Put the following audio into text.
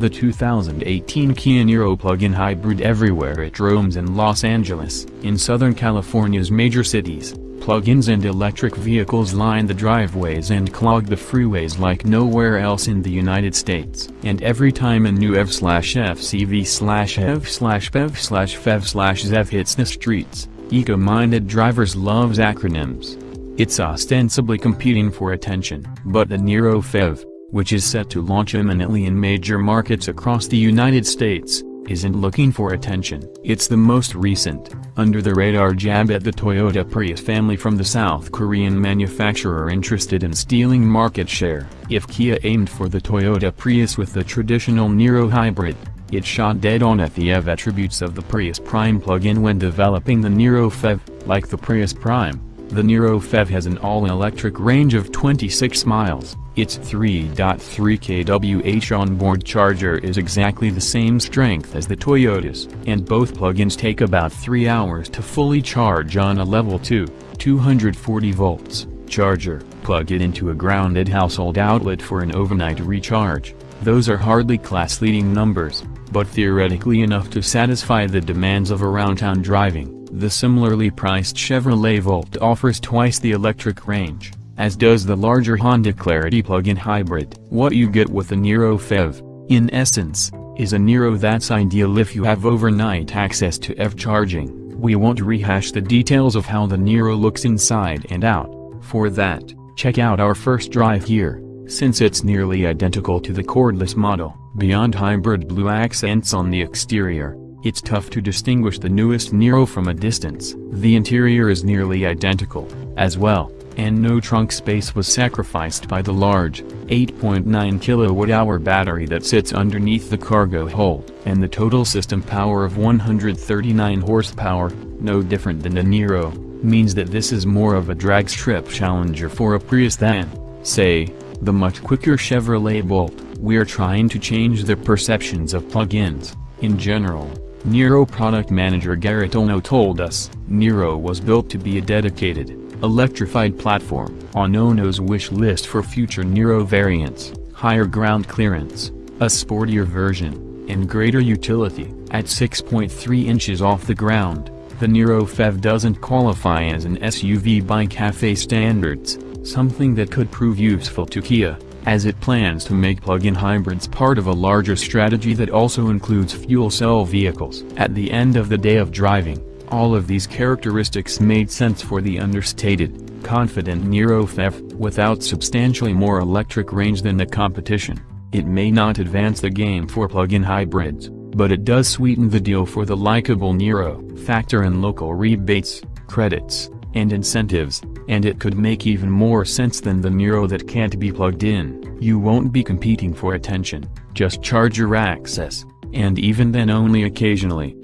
the 2018 Kia Niro Plug-In Hybrid everywhere it roams in Los Angeles, in Southern California's major cities. Plug-ins and electric vehicles line the driveways and clog the freeways like nowhere else in the United States. And every time a new EV/FCV/HEV/PHEV/FEV/ZEV hits the streets, eco-minded drivers loves acronyms. It's ostensibly competing for attention. But the Niro PHEV, which is set to launch imminently in major markets across the United States, isn't looking for attention. It's the most recent, under-the-radar jab at the Toyota Prius family from the South Korean manufacturer interested in stealing market share. If Kia aimed for the Toyota Prius with the traditional Niro hybrid, it shot dead on at the EV attributes of the Prius Prime plug-in when developing the Niro PHEV. Like the Prius Prime, the Niro PHEV has an all-electric range of 26 miles. Its 3.3 kWh onboard charger is exactly the same strength as the Toyota's, and both plug-ins take about 3 hours to fully charge on a level 2, 240 volts, charger. Plug it into a grounded household outlet for an overnight recharge. Those are hardly class-leading numbers, but theoretically enough to satisfy the demands of around-town driving. The similarly priced Chevrolet Volt offers twice the electric range, as does the larger Honda Clarity plug-in hybrid. What you get with the Niro PHEV, in essence, is a Niro that's ideal if you have overnight access to EV charging. We won't rehash the details of how the Niro looks inside and out. For that, check out our first drive here, since it's nearly identical to the cordless model. Beyond hybrid blue accents on the exterior, it's tough to distinguish the newest Niro from a distance. The interior is nearly identical, as well, and no trunk space was sacrificed by the large, 8.9 kWh battery that sits underneath the cargo hold. And the total system power of 139 horsepower, no different than the Niro, means that this is more of a drag strip challenger for a Prius than, say, the much quicker Chevrolet Bolt. We're trying to change the perceptions of plug-ins, in general. Niro product manager Garrett Ono told us, Niro was built to be a dedicated, electrified platform. On Ono's wish list for future Niro variants, higher ground clearance, a sportier version, and greater utility. At 6.3 inches off the ground, the Niro PHEV doesn't qualify as an SUV by CAFE standards, something that could prove useful to Kia, as it plans to make plug-in hybrids part of a larger strategy that also includes fuel cell vehicles. At the end of the day of driving, all of these characteristics made sense for the understated, confident Niro PHEV. Without substantially more electric range than the competition, it may not advance the game for plug-in hybrids, but it does sweeten the deal for the likable Niro. Factor in local rebates, credits, and incentives, and it could make even more sense than the Niro that can't be plugged in. You won't be competing for attention, just charger access, and even then only occasionally.